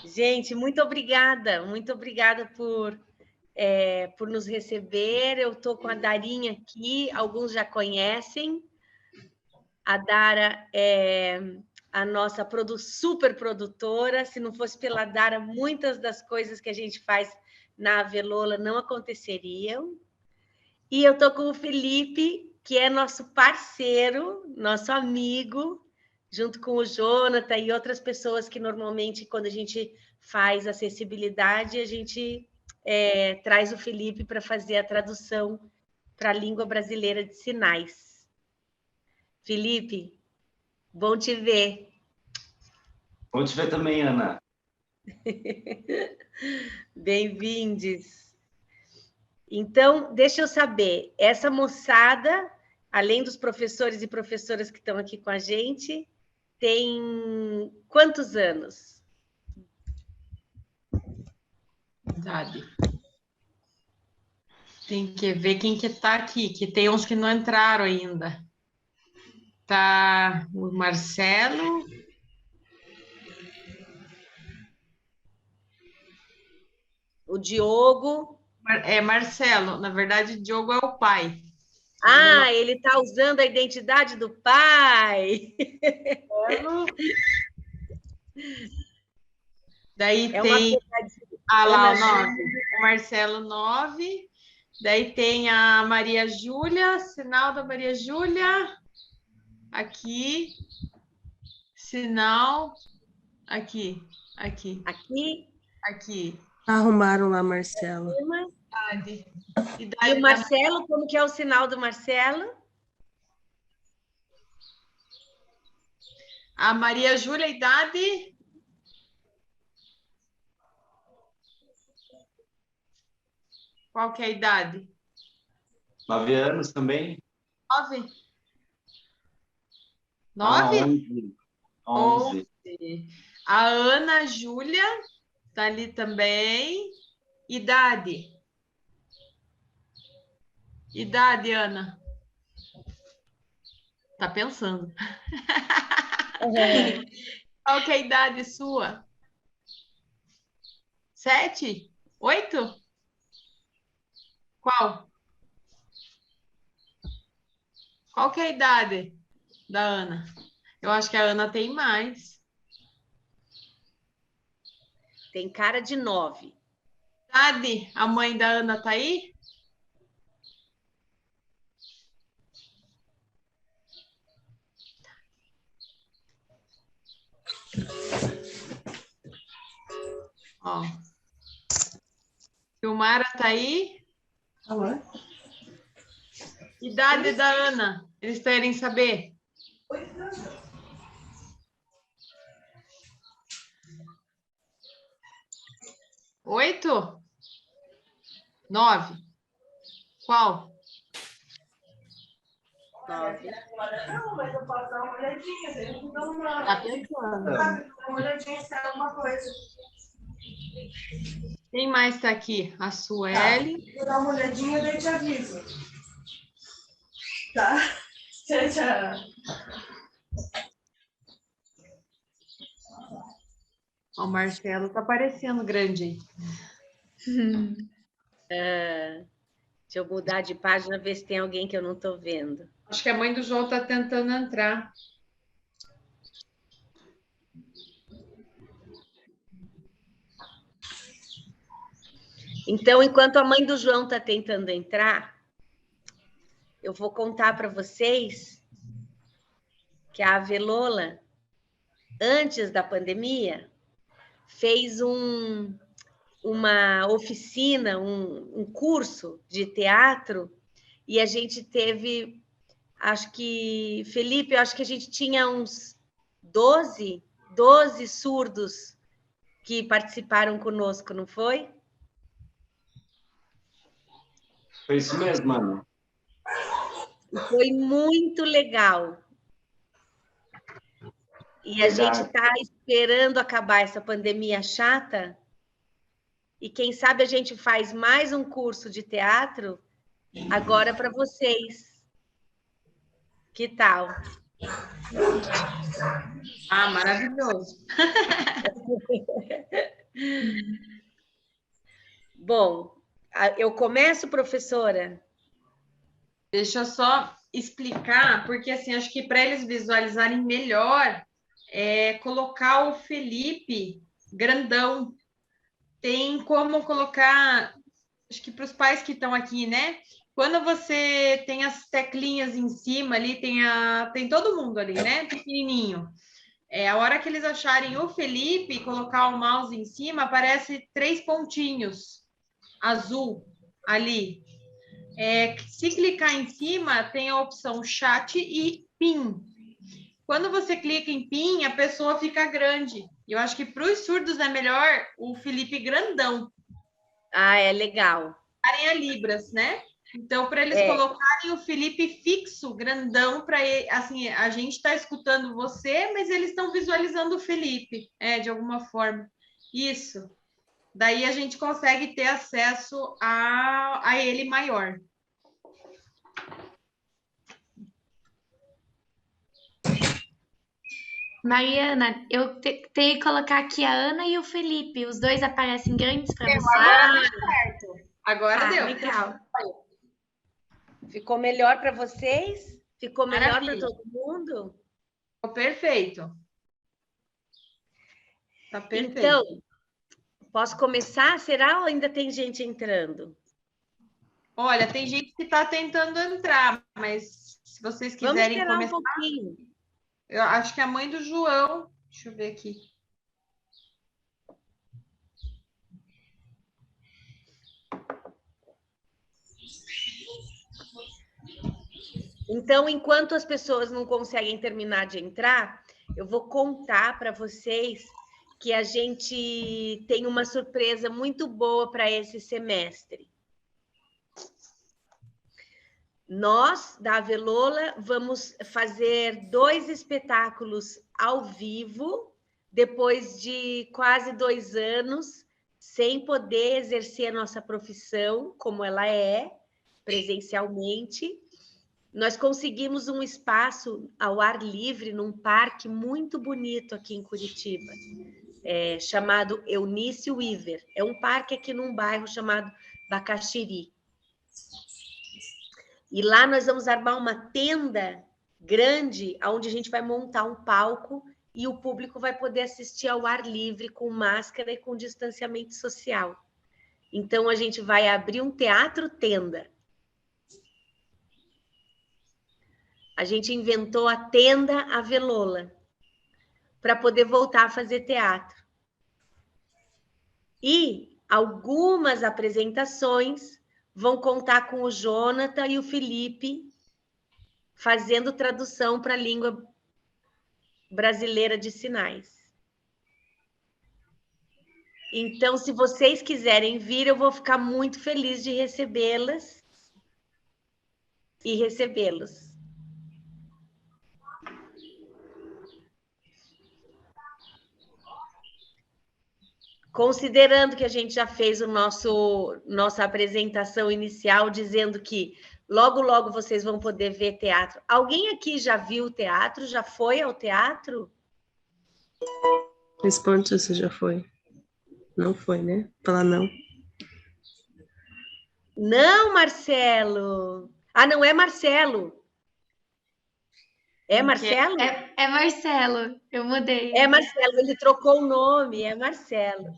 Gente, muito obrigada por nos receber. Eu estou com a Darinha aqui, alguns já conhecem. A Dara é a nossa super produtora. Se não fosse pela Dara, muitas das coisas que a gente faz na Avelola não aconteceriam. E eu estou com o Felipe, que é nosso parceiro, nosso amigo, junto com o Jonathan e outras pessoas que normalmente, quando a gente faz acessibilidade, a gente traz o Felipe para fazer a tradução para a língua brasileira de sinais. Felipe, bom te ver. Bom te ver também, Ana. Bem-vindos. Então, deixa eu saber, essa moçada, além dos professores e professoras que estão aqui com a gente, tem quantos anos? Idade. Tem que ver quem que está aqui, que tem uns que não entraram ainda. Tá o Marcelo. O Diogo. É Marcelo, na verdade, Diogo é o pai. Ah, ele está usando a identidade do pai. Daí tem lá o Marcelo 9. Daí tem a Maria Júlia, sinal da Maria Júlia. Aqui. Sinal. Aqui. Aqui. Arrumaram lá, Marcelo. E o Marcelo, como que é o sinal do Marcelo? A Maria Júlia, idade? Qual que é a idade? 9 anos também. 9? 9? 11. A Ana Júlia está ali também. Idade? Idade, Ana? Tá pensando. Qual que é a idade sua? 7? 8? Qual? Qual que é a idade da Ana? Eu acho que a Ana tem mais. Tem cara de 9. Idade? A mãe da Ana tá aí? Ó. Silmara tá aí? Alô? Idade da Ana? Eles querem saber? 8? 9? Qual? 9. Não, mas eu posso dar uma olhadinha. Tá pensando. Dar uma olhadinha se é alguma coisa. Quem mais está aqui? A Sueli. Vou dar uma olhadinha e daí te aviso. Tá? Tchau, tchau. O Marcelo tá parecendo grande aí. Deixa eu mudar de página, ver se tem alguém que eu não estou vendo. Acho que a mãe do João tá tentando entrar. Então, enquanto a mãe do João está tentando entrar, eu vou contar para vocês que a Avelola, antes da pandemia, fez uma oficina, um curso de teatro, e a gente teve, Felipe, eu acho que a gente tinha uns 12 surdos que participaram conosco, não foi? Foi isso mesmo, Ana. Foi muito legal. E a gente está esperando acabar essa pandemia chata, e quem sabe a gente faz mais um curso de teatro agora para vocês. Que tal? Ah, maravilhoso. Bom, eu começo, professora? Deixa eu só explicar, porque assim, acho que para eles visualizarem melhor, colocar o Felipe grandão. Tem como colocar, acho que para os pais que estão aqui, né? Quando você tem as teclinhas em cima ali, tem todo mundo ali, né? Pequenininho. A hora que eles acharem o Felipe e colocar o mouse em cima, aparece 3 pontinhos azul ali. Se clicar em cima, tem a opção chat e PIN. Quando você clica em PIN, a pessoa fica grande. Eu acho que para os surdos é melhor o Felipe grandão. Ah, é legal. A Libras, né? Então, para eles colocarem o Felipe fixo, grandão, para assim, a gente está escutando você, mas eles estão visualizando o Felipe, de alguma forma. Isso. Daí a gente consegue ter acesso a ele maior. Mariana, eu tenho que colocar aqui a Ana e o Felipe. Os dois aparecem grandes para você? Agora deu certo. Agora deu. Legal. Ficou melhor para vocês? Ficou melhor para todo mundo? Ficou perfeito. Tá perfeito. Então, posso começar? Será ou ainda tem gente entrando? Olha, tem gente que está tentando entrar, mas se vocês quiserem começar começar... um pouquinho. Eu acho que a mãe do João... Deixa eu ver aqui. Então, enquanto as pessoas não conseguem terminar de entrar, eu vou contar para vocês que a gente tem uma surpresa muito boa para esse semestre. Nós, da Avelola, vamos fazer 2 espetáculos ao vivo, depois de quase 2 anos, sem poder exercer a nossa profissão como ela é, presencialmente. Nós conseguimos um espaço ao ar livre, num parque muito bonito aqui em Curitiba, chamado Eunice Weaver. É um parque aqui num bairro chamado Bacaxiri. E lá nós vamos armar uma tenda grande, onde a gente vai montar um palco e o público vai poder assistir ao ar livre, com máscara e com distanciamento social. Então, a gente vai abrir um teatro-tenda. A gente inventou a tenda Avelola para poder voltar a fazer teatro. E algumas apresentações vão contar com o Jonathan e o Felipe fazendo tradução para a língua brasileira de sinais. Então, se vocês quiserem vir, eu vou ficar muito feliz de recebê-las e recebê-los. Considerando que a gente já fez nossa apresentação inicial, dizendo que logo, logo vocês vão poder ver teatro. Alguém aqui já viu o teatro? Já foi ao teatro? Responde se você já foi. Não foi, né? Fala não. Não, Marcelo. Ah, não é Marcelo. É Marcelo? É Marcelo, eu mudei. É Marcelo, ele trocou o nome, é Marcelo.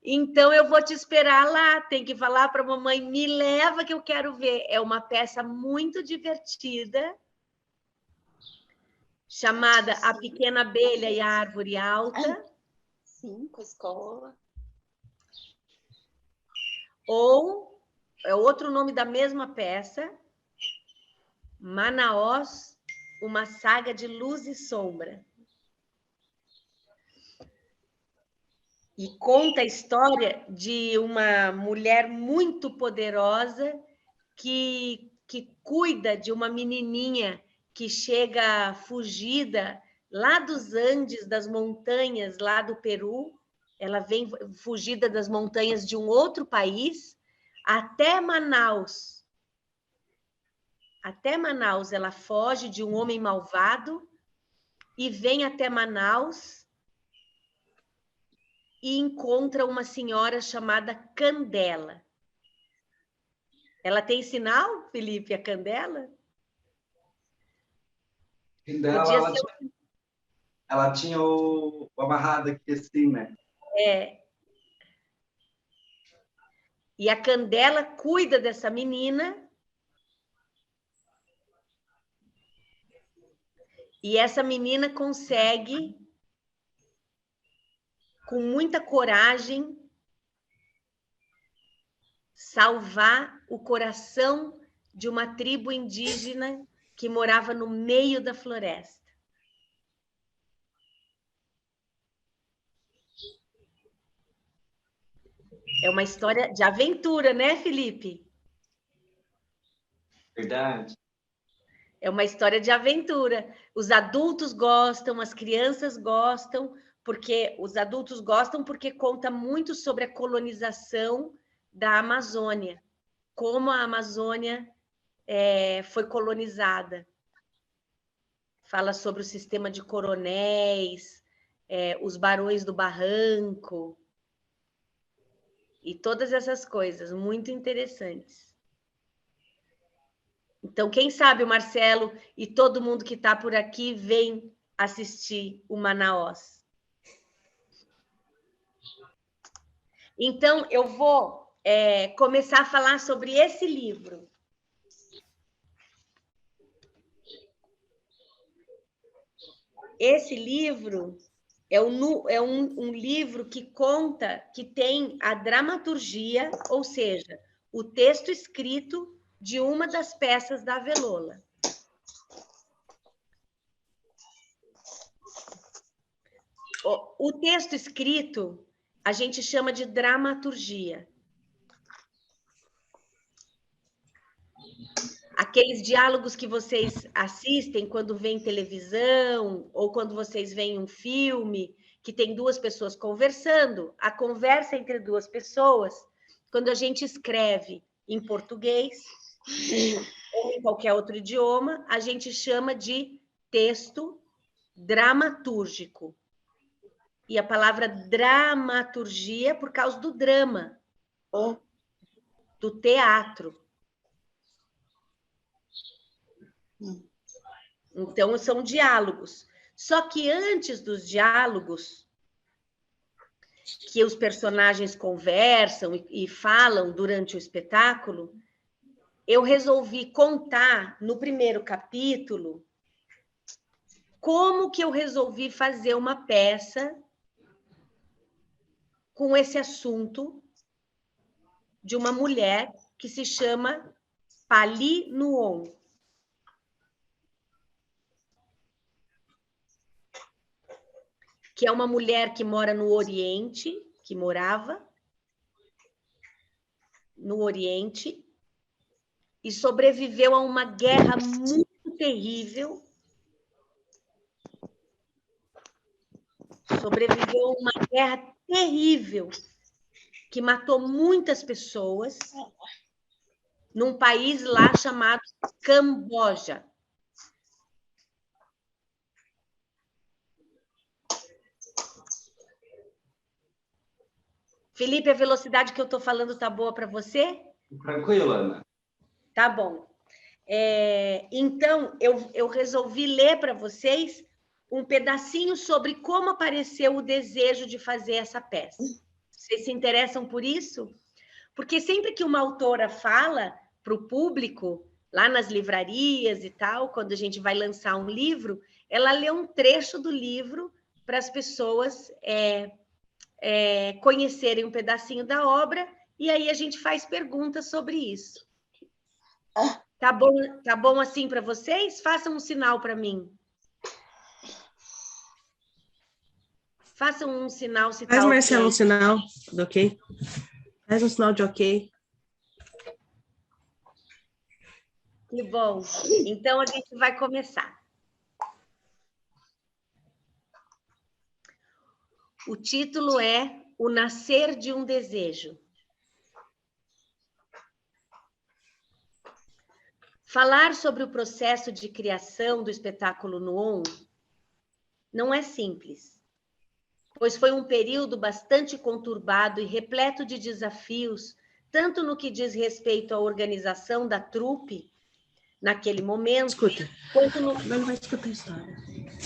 Então, eu vou te esperar lá, tem que falar para a mamãe, me leva que eu quero ver. É uma peça muito divertida, chamada A Pequena Abelha e a Árvore Alta. 5, escola. Ou, é outro nome da mesma peça, Manaós, uma saga de luz e sombra. E conta a história de uma mulher muito poderosa que cuida de uma menininha que chega fugida lá dos Andes, das montanhas lá do Peru. Ela vem fugida das montanhas de um outro país até Manaus até Manaus, ela foge de um homem malvado e vem até Manaus e encontra uma senhora chamada Candela. Ela tem sinal, Felipe, a Candela? Ela tinha o amarrado aqui assim, né? E a Candela cuida dessa menina. E essa menina consegue, com muita coragem, salvar o coração de uma tribo indígena que morava no meio da floresta. É uma história de aventura, né, Felipe? Verdade. É uma história de aventura. Os adultos gostam, as crianças gostam, porque os adultos gostam porque conta muito sobre a colonização da Amazônia, como a Amazônia foi colonizada. Fala sobre o sistema de coronéis, os barões do barranco, e todas essas coisas, muito interessantes. Então, quem sabe o Marcelo e todo mundo que está por aqui vem assistir o Manaós. Então, eu vou começar a falar sobre esse livro. Esse livro é um livro que conta, que tem a dramaturgia, ou seja, o texto escrito de uma das peças da Avelola. O texto escrito a gente chama de dramaturgia. Aqueles diálogos que vocês assistem quando vêm televisão ou quando vocês veem um filme que tem duas pessoas conversando, a conversa entre duas pessoas, quando a gente escreve em português ou em qualquer outro idioma, a gente chama de texto dramatúrgico. E a palavra dramaturgia por causa do drama, do teatro. Então, são diálogos. Só que antes dos diálogos, que os personagens conversam e falam durante o espetáculo, eu resolvi contar no primeiro capítulo como que eu resolvi fazer uma peça com esse assunto de uma mulher que se chama Pali Nuon. Que é uma mulher que mora no Oriente, que morava no Oriente, e sobreviveu a uma guerra muito terrível. Sobreviveu a uma guerra terrível, que matou muitas pessoas, num país lá chamado Camboja. Felipe, a velocidade que eu estou falando tá boa para você? Tranquilo, Ana. Tá bom. Então, eu resolvi ler para vocês um pedacinho sobre como apareceu o desejo de fazer essa peça. Vocês se interessam por isso? Porque sempre que uma autora fala para o público, lá nas livrarias e tal, quando a gente vai lançar um livro, ela lê um trecho do livro para as pessoas conhecerem um pedacinho da obra, e aí a gente faz perguntas sobre isso. Tá bom assim para vocês? Façam um sinal para mim. Façam um sinal se tá ok. Faz, Marcelo, um sinal do ok. Faz um sinal de ok. Que bom. Então, a gente vai começar. O título é O Nascer de um Desejo. Falar sobre o processo de criação do espetáculo Nuon não é simples, pois foi um período bastante conturbado e repleto de desafios, tanto no que diz respeito à organização da trupe, naquele momento, Escuta, quanto no, agora não vai escutar a história.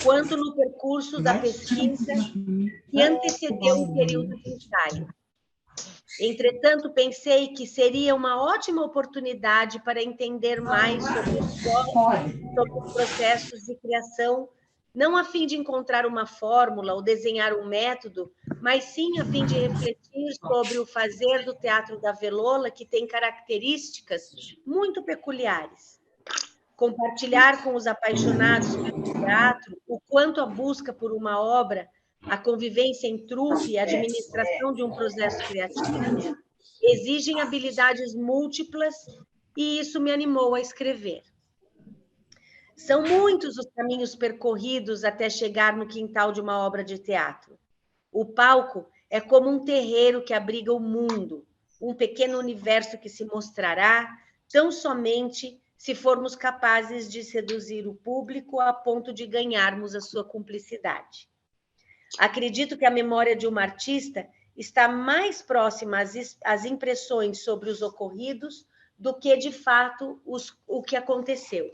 quanto no percurso da pesquisa que antecedeu o período de ensaio. Entretanto, pensei que seria uma ótima oportunidade para entender mais sobre os processos de criação, não a fim de encontrar uma fórmula ou desenhar um método, mas sim a fim de refletir sobre o fazer do Teatro da Velola, que tem características muito peculiares. Compartilhar com os apaixonados pelo teatro o quanto a busca por uma obra, a convivência em trupe e a administração de um processo criativo exigem habilidades múltiplas e isso me animou a escrever. São muitos os caminhos percorridos até chegar no quintal de uma obra de teatro. O palco é como um terreiro que abriga o mundo, um pequeno universo que se mostrará tão somente se formos capazes de seduzir o público a ponto de ganharmos a sua cumplicidade. Acredito que a memória de uma artista está mais próxima às impressões sobre os ocorridos do que, de fato, o que aconteceu.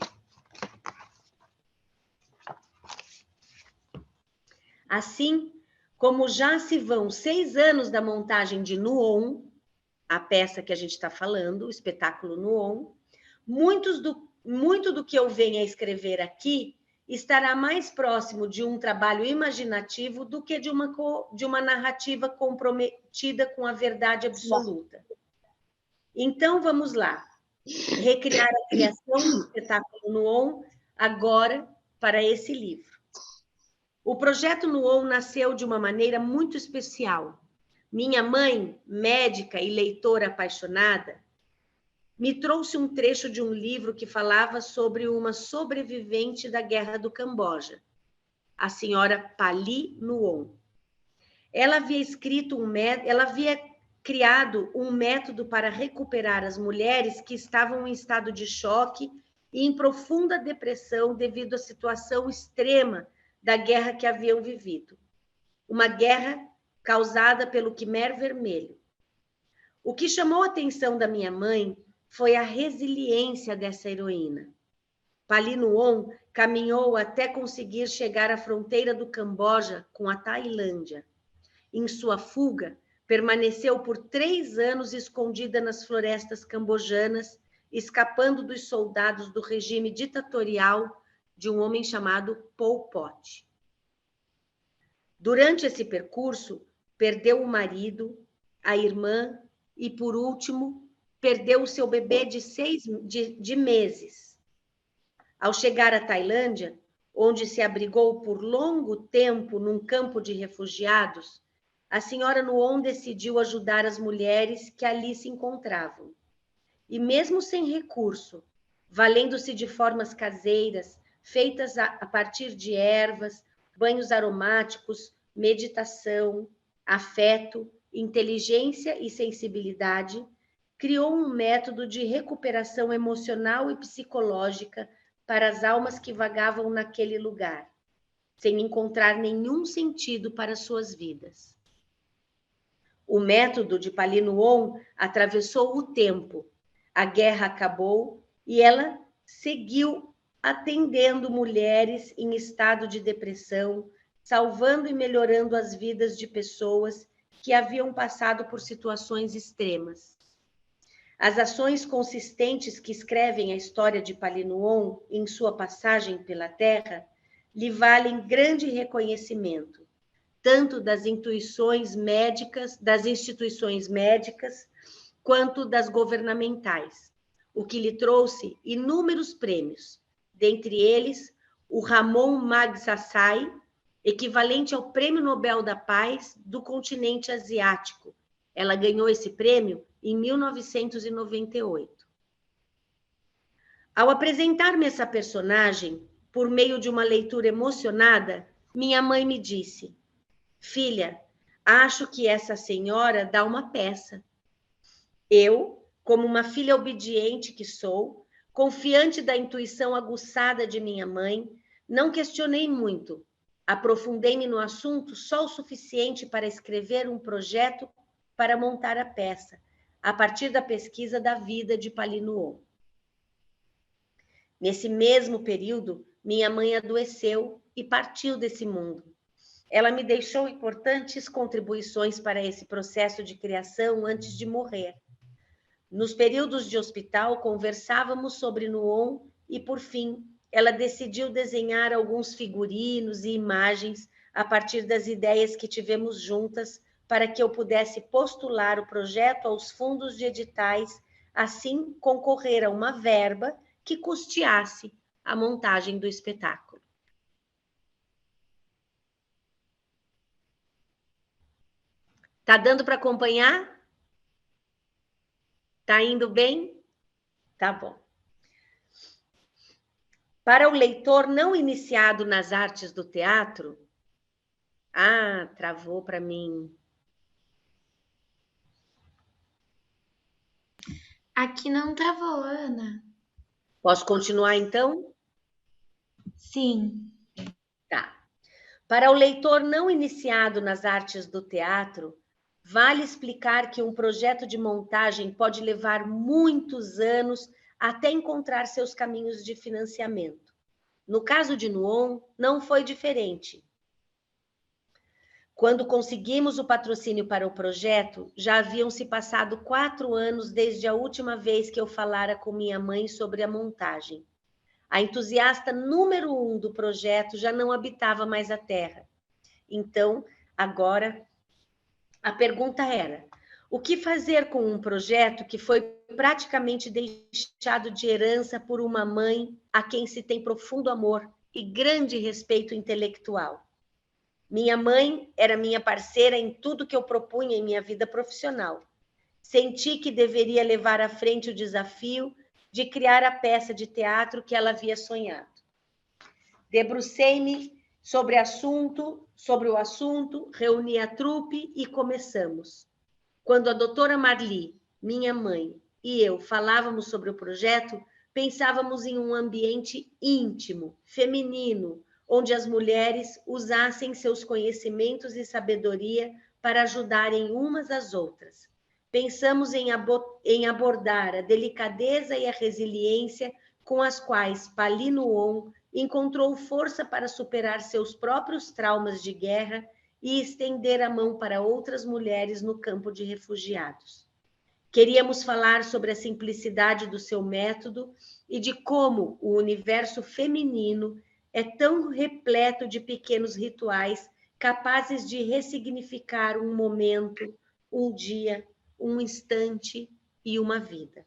Assim, como já se vão 6 anos da montagem de Nuon, a peça que a gente está falando, o espetáculo Nuon, muito do que eu venho a escrever aqui estará mais próximo de um trabalho imaginativo do que de uma narrativa comprometida com a verdade absoluta. Então, vamos lá. Recriar a criação do espetáculo Nuon agora para esse livro. O projeto Nuon nasceu de uma maneira muito especial. Minha mãe, médica e leitora apaixonada, me trouxe um trecho de um livro que falava sobre uma sobrevivente da Guerra do Camboja, a senhora Pali Nuon. Ela havia criado um método para recuperar as mulheres que estavam em estado de choque e em profunda depressão devido à situação extrema da guerra que haviam vivido. Uma guerra causada pelo Quimer Vermelho. O que chamou a atenção da minha mãe foi a resiliência dessa heroína. Pali Nuon caminhou até conseguir chegar à fronteira do Camboja com a Tailândia. Em sua fuga, permaneceu por 3 anos escondida nas florestas cambojanas, escapando dos soldados do regime ditatorial de um homem chamado Pol Pot. Durante esse percurso, perdeu o marido, a irmã e, por último, perdeu o seu bebê de meses. Ao chegar à Tailândia, onde se abrigou por longo tempo num campo de refugiados, a senhora Nuon decidiu ajudar as mulheres que ali se encontravam. E mesmo sem recurso, valendo-se de formas caseiras, feitas a partir de ervas, banhos aromáticos, meditação, afeto, inteligência e sensibilidade, criou um método de recuperação emocional e psicológica para as almas que vagavam naquele lugar, sem encontrar nenhum sentido para suas vidas. O método de Pali Nuon atravessou o tempo, a guerra acabou e ela seguiu atendendo mulheres em estado de depressão, salvando e melhorando as vidas de pessoas que haviam passado por situações extremas. As ações consistentes que escrevem a história de Pali Nuon em sua passagem pela Terra lhe valem grande reconhecimento, tanto das instituições médicas, quanto das governamentais, o que lhe trouxe inúmeros prêmios, dentre eles o Ramon Magsaysay, equivalente ao Prêmio Nobel da Paz do continente asiático. Ela ganhou esse prêmio em 1998. Ao apresentar-me essa personagem, por meio de uma leitura emocionada, minha mãe me disse: filha, acho que essa senhora dá uma peça. Eu, como uma filha obediente que sou, Confiante da intuição aguçada de minha mãe, não questionei muito. Aprofundei-me no assunto só o suficiente para escrever um projeto para montar a peça, a partir da pesquisa da vida de Palinurô. Nesse mesmo período, minha mãe adoeceu e partiu desse mundo. Ela me deixou importantes contribuições para esse processo de criação antes de morrer. Nos períodos de hospital, conversávamos sobre Nuon e, por fim, ela decidiu desenhar alguns figurinos e imagens a partir das ideias que tivemos juntas para que eu pudesse postular o projeto aos fundos de editais, assim concorrer a uma verba que custeasse a montagem do espetáculo. Tá dando para acompanhar? Tá indo bem? Tá bom. Para o leitor não iniciado nas artes do teatro... Ah, travou para mim. Aqui não travou, Ana. Posso continuar, então? Sim. Tá. Para o leitor não iniciado nas artes do teatro, vale explicar que um projeto de montagem pode levar muitos anos até encontrar seus caminhos de financiamento. No caso de Nuon, não foi diferente. Quando conseguimos o patrocínio para o projeto, já haviam se passado 4 anos desde a última vez que eu falara com minha mãe sobre a montagem. A entusiasta número 1 do projeto já não habitava mais a Terra. Então, agora, a pergunta era: o que fazer com um projeto que foi praticamente deixado de herança por uma mãe a quem se tem profundo amor e grande respeito intelectual? Minha mãe era minha parceira em tudo que eu propunha em minha vida profissional. Senti que deveria levar à frente o desafio de criar a peça de teatro que ela havia sonhado. Debrucei-me sobre o assunto, reuni a trupe e começamos. Quando a doutora Marli, minha mãe, e eu falávamos sobre o projeto, pensávamos em um ambiente íntimo, feminino, onde as mulheres usassem seus conhecimentos e sabedoria para ajudarem umas às outras. Pensamos em abordar a delicadeza e a resiliência com as quais Palinurô encontrou força para superar seus próprios traumas de guerra e estender a mão para outras mulheres no campo de refugiados. Queríamos falar sobre a simplicidade do seu método e de como o universo feminino é tão repleto de pequenos rituais capazes de ressignificar um momento, um dia, um instante e uma vida.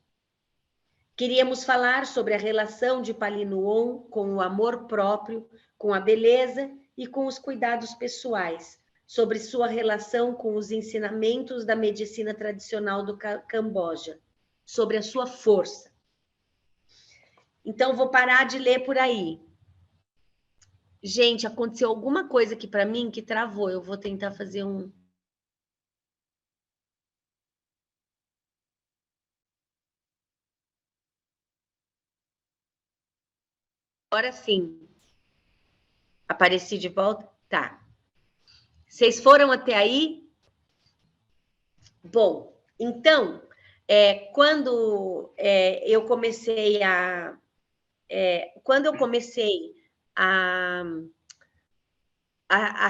Queríamos falar sobre a relação de Palinurô com o amor próprio, com a beleza e com os cuidados pessoais, sobre sua relação com os ensinamentos da medicina tradicional do Camboja, sobre a sua força. Então, vou parar de ler por aí. Gente, aconteceu alguma coisa aqui para mim que travou. Eu vou tentar fazer um... Agora sim. Apareci de volta? Tá. Vocês foram até aí? Bom, então, quando eu comecei a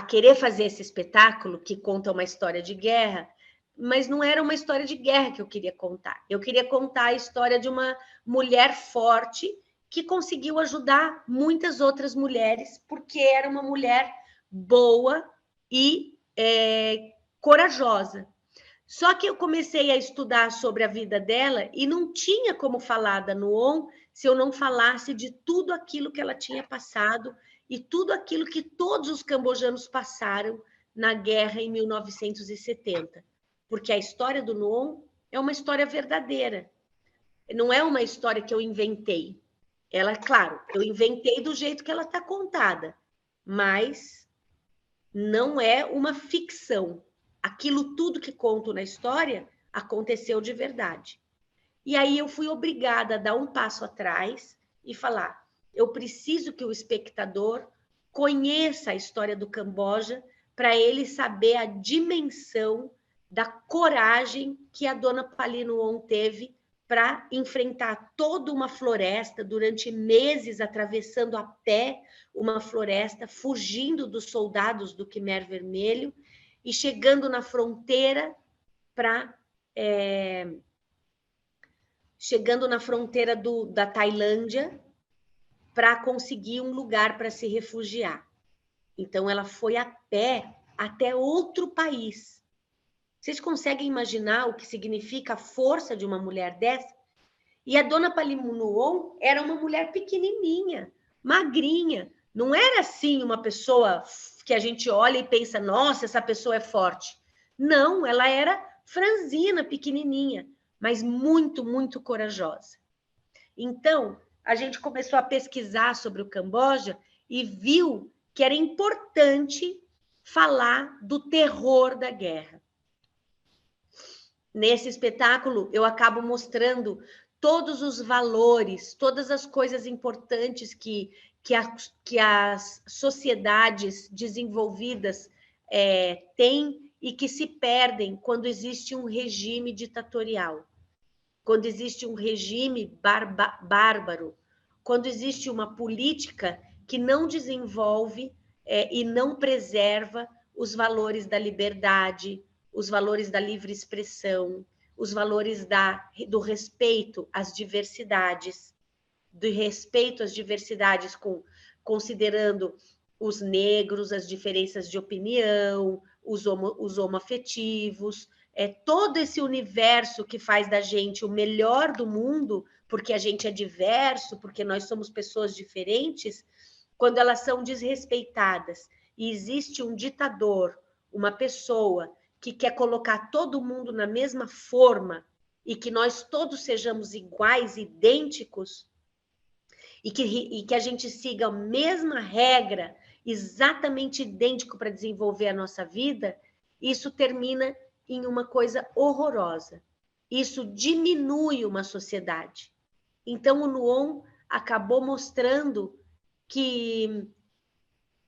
querer fazer esse espetáculo que conta uma história de guerra, mas não era uma história de guerra que eu queria contar. Eu queria contar a história de uma mulher forte que conseguiu ajudar muitas outras mulheres, porque era uma mulher boa e corajosa. Só que eu comecei a estudar sobre a vida dela e não tinha como falar da Nuon se eu não falasse de tudo aquilo que ela tinha passado e tudo aquilo que todos os cambojanos passaram na guerra em 1970. Porque a história do Nuon é uma história verdadeira. Não é uma história que eu inventei. Ela, claro, eu inventei do jeito que ela está contada, mas não é uma ficção. Aquilo tudo que conto na história aconteceu de verdade. E aí eu fui obrigada a dar um passo atrás e falar: eu preciso que o espectador conheça a história do Camboja para ele saber a dimensão da coragem que a dona Palino On teve para enfrentar toda uma floresta durante meses, atravessando a pé uma floresta, fugindo dos soldados do Khmer Vermelho e chegando na fronteira da Tailândia para conseguir um lugar para se refugiar. Então, ela foi a pé até outro país. Vocês conseguem imaginar o que significa a força de uma mulher dessa? E a dona Palino On era uma mulher pequenininha, magrinha. Não era assim uma pessoa que a gente olha e pensa, nossa, essa pessoa é forte. Não, ela era franzina, pequenininha, mas muito, muito corajosa. Então, a gente começou a pesquisar sobre o Camboja e viu que era importante falar do terror da guerra. Nesse espetáculo, eu acabo mostrando todos os valores, todas as coisas importantes que as sociedades desenvolvidas têm e que se perdem quando existe um regime ditatorial, quando existe um regime bárbaro, quando existe uma política que não desenvolve e não preserva os valores da liberdade, os valores da livre expressão, os valores do respeito às diversidades, do respeito às diversidades considerando os negros, as diferenças de opinião, os homoafetivos, todo esse universo que faz da gente o melhor do mundo, porque a gente é diverso, porque nós somos pessoas diferentes, quando elas são desrespeitadas e existe um ditador, uma pessoa que quer colocar todo mundo na mesma forma e que nós todos sejamos iguais, idênticos, e que a gente siga a mesma regra, exatamente idêntico para desenvolver a nossa vida, isso termina em uma coisa horrorosa. Isso diminui uma sociedade. Então, o Nuon acabou mostrando que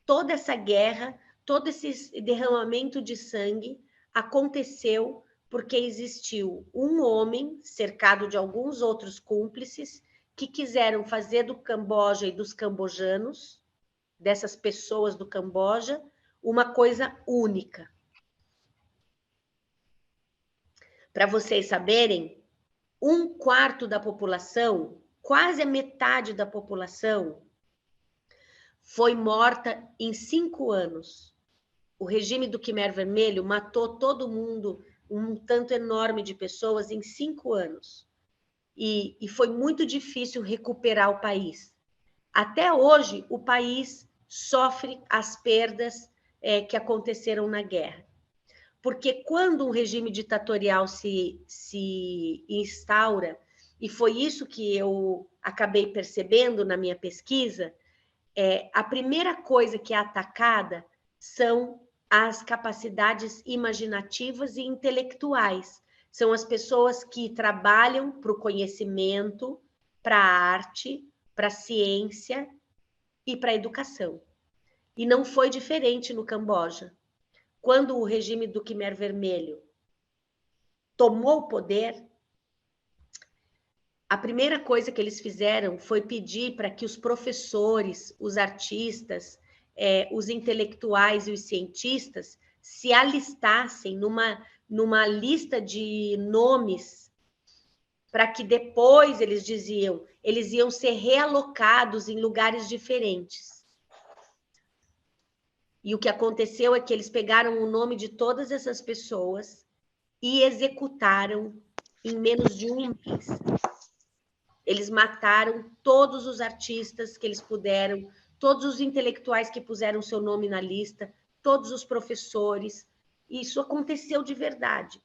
toda essa guerra, todo esse derramamento de sangue aconteceu porque existiu um homem cercado de alguns outros cúmplices que quiseram fazer do Camboja e dos cambojanos, dessas pessoas do Camboja, uma coisa única. Para vocês saberem, 1/4 da população, quase a metade da população, foi morta em 5 anos. O regime do Khmer Vermelho matou todo mundo, um tanto enorme de pessoas, em 5 anos. E foi muito difícil recuperar o país. Até hoje, o país sofre as perdas que aconteceram na guerra. Porque quando um regime ditatorial se instaura, e foi isso que eu acabei percebendo na minha pesquisa, a primeira coisa que é atacada são as capacidades imaginativas e intelectuais. São as pessoas que trabalham para o conhecimento, para a arte, para a ciência e para a educação. E não foi diferente no Camboja. Quando o regime do Khmer Vermelho tomou o poder, a primeira coisa que eles fizeram foi pedir para que os professores, os artistas, os intelectuais e os cientistas se alistassem numa lista de nomes, para que depois, eles diziam, eles iam ser realocados em lugares diferentes. E o que aconteceu é que eles pegaram o nome de todas essas pessoas e executaram em menos de 1 mês. Eles mataram todos os artistas que eles puderam, todos os intelectuais que puseram seu nome na lista, todos os professores. Isso aconteceu de verdade.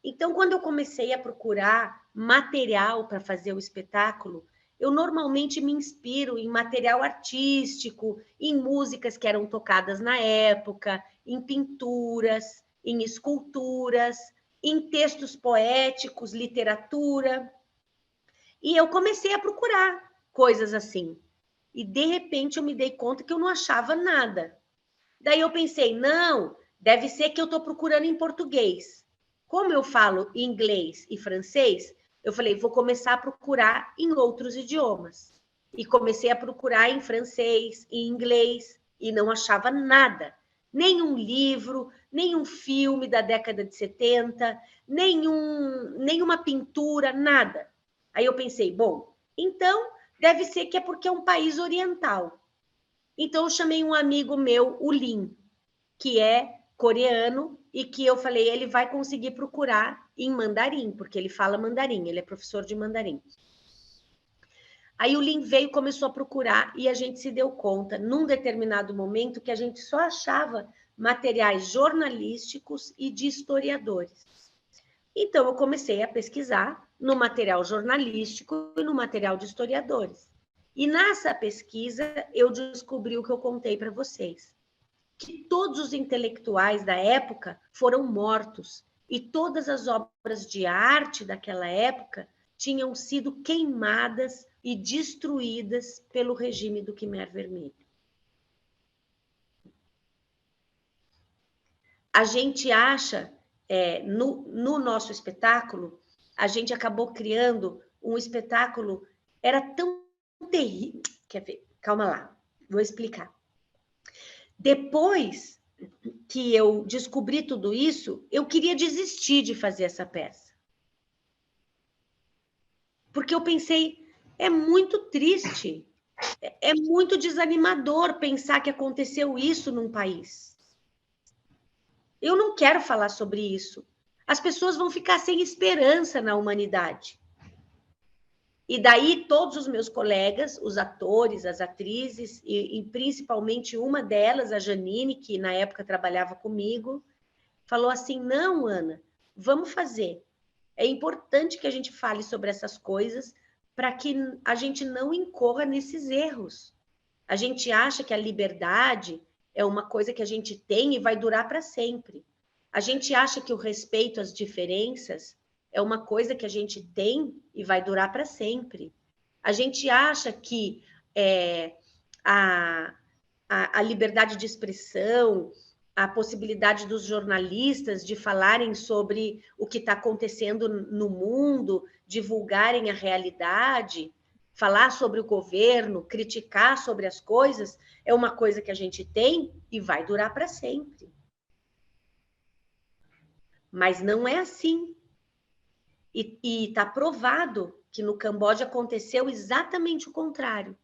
Então, quando eu comecei a procurar material para fazer o espetáculo, eu normalmente me inspiro em material artístico, em músicas que eram tocadas na época, em pinturas, em esculturas, em textos poéticos, literatura. E eu comecei a procurar coisas assim. E, de repente, eu me dei conta que eu não achava nada. Daí eu pensei, não, deve ser que eu estou procurando em português. Como eu falo inglês e francês, eu falei, vou começar a procurar em outros idiomas. E comecei a procurar em francês, em inglês, e não achava nada. Nenhum livro, nenhum filme da década de 70, nenhuma pintura, nada. Aí eu pensei, bom, então deve ser que é porque é um país oriental. Então eu chamei um amigo meu, o Lin, que é coreano, e que eu falei, ele vai conseguir procurar em mandarim, porque ele fala mandarim, ele é professor de mandarim. Aí o Lin veio e começou a procurar, e a gente se deu conta, num determinado momento, que a gente só achava materiais jornalísticos e de historiadores. Então, eu comecei a pesquisar no material jornalístico e no material de historiadores. E nessa pesquisa, eu descobri o que eu contei para vocês, que todos os intelectuais da época foram mortos, e todas as obras de arte daquela época tinham sido queimadas e destruídas pelo regime do Khmer Vermelho. A gente acha, no nosso espetáculo, a gente acabou criando um espetáculo, era tão terrível. Quer ver? Calma lá, vou explicar. Depois que eu descobri tudo isso, eu queria desistir de fazer essa peça. Porque eu pensei, é muito triste, é muito desanimador pensar que aconteceu isso num país. Eu não quero falar sobre isso. As pessoas vão ficar sem esperança na humanidade. E daí todos os meus colegas, os atores, as atrizes, e principalmente uma delas, a Janine, que na época trabalhava comigo, falou assim, não, Ana, vamos fazer. É importante que a gente fale sobre essas coisas para que a gente não incorra nesses erros. A gente acha que a liberdade é uma coisa que a gente tem e vai durar para sempre. A gente acha que o respeito às diferenças é uma coisa que a gente tem e vai durar para sempre. A gente acha que a liberdade de expressão, a possibilidade dos jornalistas de falarem sobre o que está acontecendo no mundo, divulgarem a realidade, falar sobre o governo, criticar sobre as coisas, é uma coisa que a gente tem e vai durar para sempre. Mas não é assim. E está provado que no Camboja aconteceu exatamente o contrário.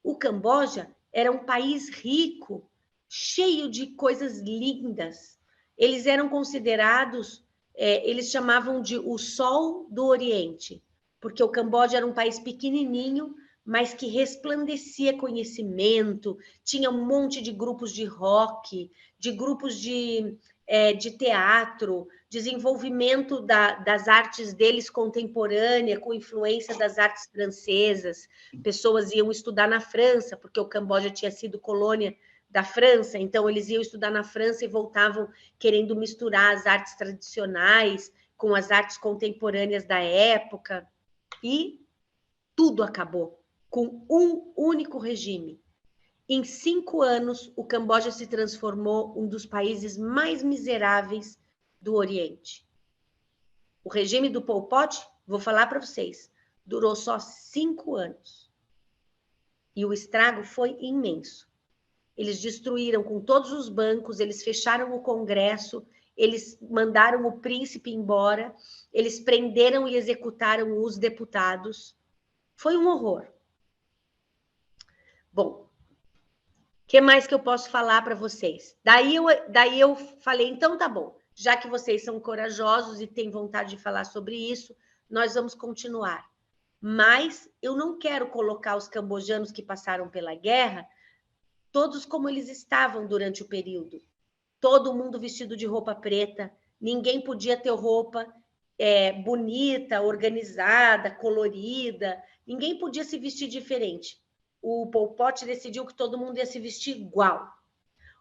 O Camboja era um país rico, cheio de coisas lindas. Eles eram considerados, eles chamavam de o Sol do Oriente, porque o Camboja era um país pequenininho, mas que resplandecia conhecimento, tinha um monte de grupos de rock, de grupos de teatro, desenvolvimento das artes deles contemporânea, com influência das artes francesas. Pessoas iam estudar na França, porque o Camboja tinha sido colônia da França, então eles iam estudar na França e voltavam querendo misturar as artes tradicionais com as artes contemporâneas da época, e tudo acabou com um único regime. Em 5 anos, o Camboja se transformou um dos países mais miseráveis do Oriente. O regime do Pol Pot, vou falar para vocês, durou só 5 anos. E o estrago foi imenso. Eles destruíram com todos os bancos, eles fecharam o Congresso, eles mandaram o príncipe embora, eles prenderam e executaram os deputados. Foi um horror. Bom, o que mais que eu posso falar para vocês? Daí eu falei, então tá bom, já que vocês são corajosos e têm vontade de falar sobre isso, nós vamos continuar. Mas eu não quero colocar os cambojanos que passaram pela guerra todos como eles estavam durante o período. Todo mundo vestido de roupa preta, ninguém podia ter roupa bonita, organizada, colorida, ninguém podia se vestir diferente. O Pol Pot decidiu que todo mundo ia se vestir igual.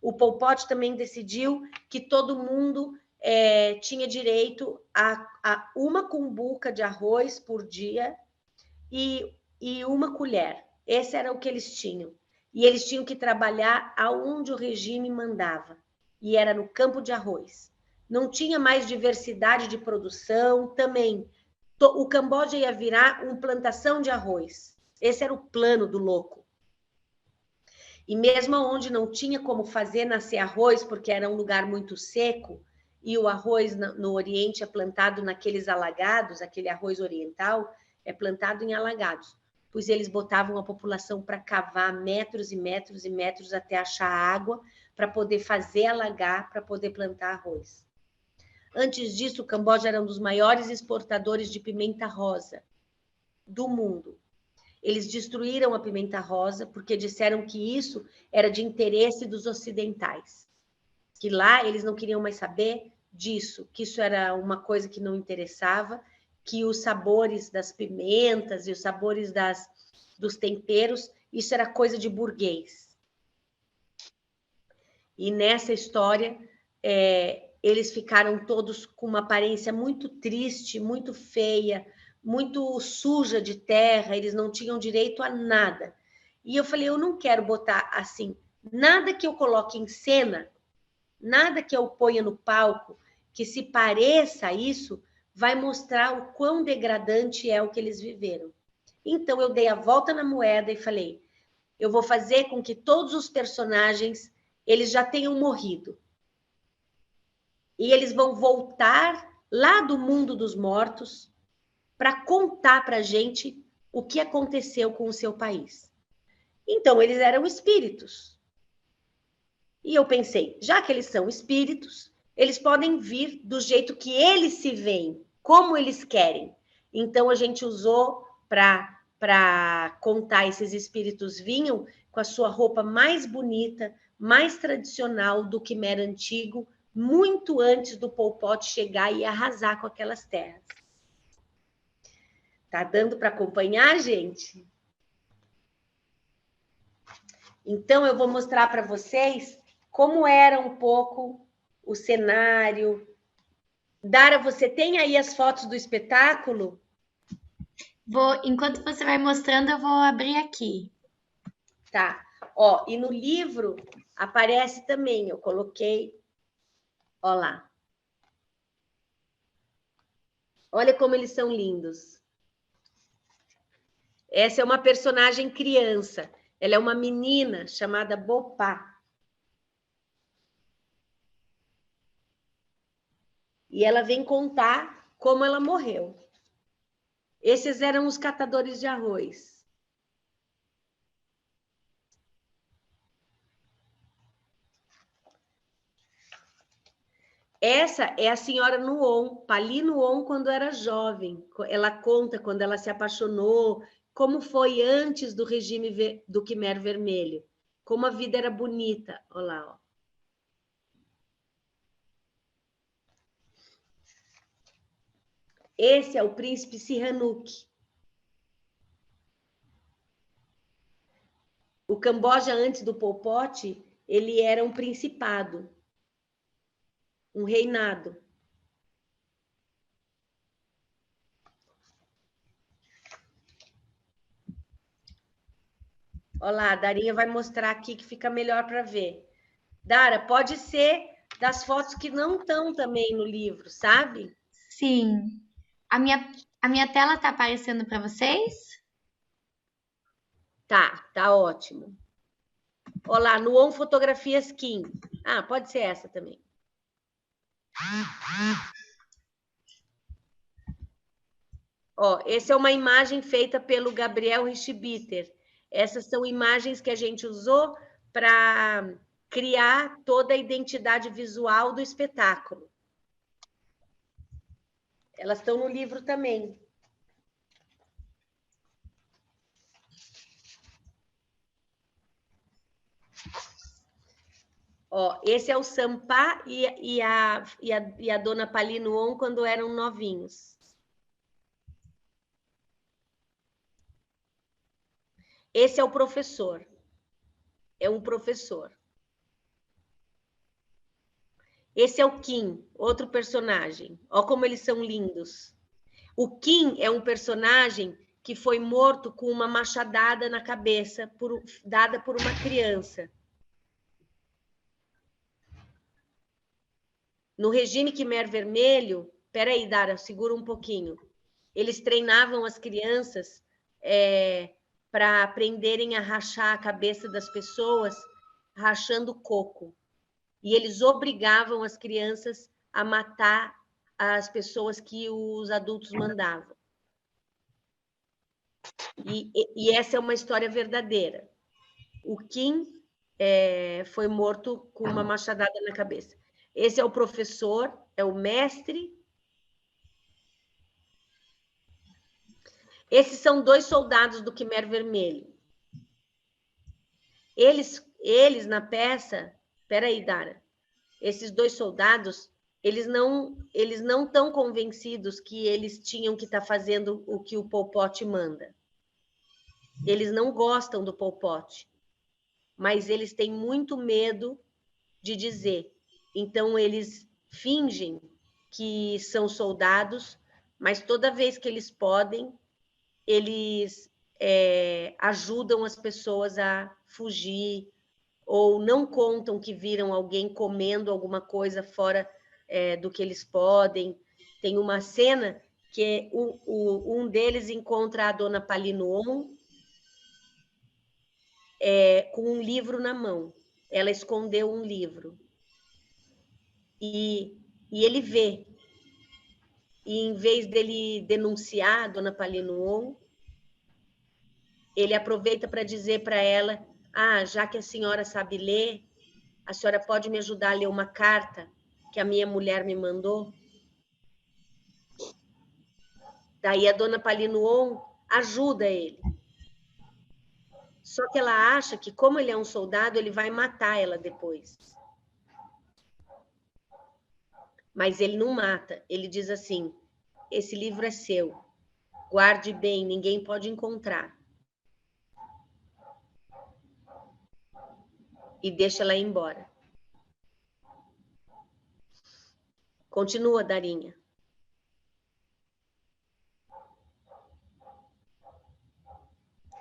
O Pol Pot também decidiu que todo mundo tinha direito a uma cumbuca de arroz por dia e uma colher. Esse era o que eles tinham. E eles tinham que trabalhar aonde o regime mandava. E era no campo de arroz. Não tinha mais diversidade de produção também. O Camboja ia virar uma plantação de arroz. Esse era o plano do louco. E mesmo onde não tinha como fazer nascer arroz, porque era um lugar muito seco, e o arroz no Oriente é plantado naqueles alagados, aquele arroz oriental é plantado em alagados, pois eles botavam a população para cavar metros e metros e metros até achar água para poder fazer alagar, para poder plantar arroz. Antes disso, o Camboja era um dos maiores exportadores de pimenta rosa do mundo. Eles destruíram a pimenta rosa porque disseram que isso era de interesse dos ocidentais. Que lá eles não queriam mais saber disso, que isso era uma coisa que não interessava, que os sabores das pimentas e os sabores dos temperos, isso era coisa de burguês. E nessa história, eles ficaram todos com uma aparência muito triste, muito feia, muito suja de terra, eles não tinham direito a nada. E eu falei, eu não quero botar assim, nada que eu coloque em cena, nada que eu ponha no palco, que se pareça a isso, vai mostrar o quão degradante é o que eles viveram. Então, eu dei a volta na moeda e falei, eu vou fazer com que todos os personagens, eles já tenham morrido. E eles vão voltar lá do mundo dos mortos para contar para a gente o que aconteceu com o seu país. Então, eles eram espíritos. E eu pensei, já que eles são espíritos, eles podem vir do jeito que eles se veem, como eles querem. Então, a gente usou para contar, esses espíritos vinham com a sua roupa mais bonita, mais tradicional do Khmer antigo, muito antes do Pol Pot chegar e arrasar com aquelas terras. Tá dando para acompanhar, gente? Então, eu vou mostrar para vocês como era um pouco o cenário. Dara, você tem aí as fotos do espetáculo? Enquanto você vai mostrando, eu vou abrir aqui. Tá. Ó, e no livro aparece também, eu coloquei, ó lá. Olha como eles são lindos. Essa é uma personagem criança. Ela é uma menina chamada Bopá. E ela vem contar como ela morreu. Esses eram os catadores de arroz. Essa é a senhora Nuon, Pali Nuon, quando era jovem. Ela conta quando ela se apaixonou, como foi antes do regime do Khmer Vermelho, como a vida era bonita. Olha lá, ó. Esse é o príncipe Sihanouk. O Camboja, antes do Pol Pot, ele era um principado, um reinado. Olha lá, a Darinha vai mostrar aqui que fica melhor para ver. Dara, pode ser das fotos que não estão também no livro, sabe? Sim. A minha tela tá aparecendo para vocês? Tá ótimo. Olha lá, Nuon Fotografias Kim. Ah, pode ser essa também. Ó, essa é uma imagem feita pelo Gabriel Richbiter. Essas são imagens que a gente usou para criar toda a identidade visual do espetáculo. Elas estão no livro também. Ó, esse é o Sampá e a dona Pali Nuon quando eram novinhos. Esse é o professor. É um professor. Esse é o Kim, outro personagem. Ó como eles são lindos. O Kim é um personagem que foi morto com uma machadada na cabeça, dada por uma criança. No regime Khmer Vermelho, peraí, Dara, segura um pouquinho. Eles treinavam as crianças para aprenderem a rachar a cabeça das pessoas, rachando coco. E eles obrigavam as crianças a matar as pessoas que os adultos mandavam. E essa é uma história verdadeira. O Kim foi morto com uma machadada na cabeça. Esse é o professor, é o mestre. Esses são 2 soldados do Khmer Vermelho. Eles na peça... Peraí, Dara. Esses 2 soldados, eles não estão convencidos que eles tinham que estar fazendo o que o Pol Pot manda. Eles não gostam do Pol Pot, mas eles têm muito medo de dizer. Então, eles fingem que são soldados, mas toda vez que eles podem, eles ajudam as pessoas a fugir, ou não contam que viram alguém comendo alguma coisa fora do que eles podem. Tem uma cena que um deles encontra a dona Palinuon com um livro na mão. Ela escondeu um livro. E ele vê. E em vez dele denunciar a dona Palinuon, ele aproveita para dizer para ela: já que a senhora sabe ler, a senhora pode me ajudar a ler uma carta que a minha mulher me mandou? Daí a dona Palinuon ajuda ele. Só que ela acha que, como ele é um soldado, ele vai matar ela depois. Mas ele não mata. Ele diz assim: esse livro é seu. Guarde bem, ninguém pode encontrar. E deixa ela ir embora. Continua, Darinha.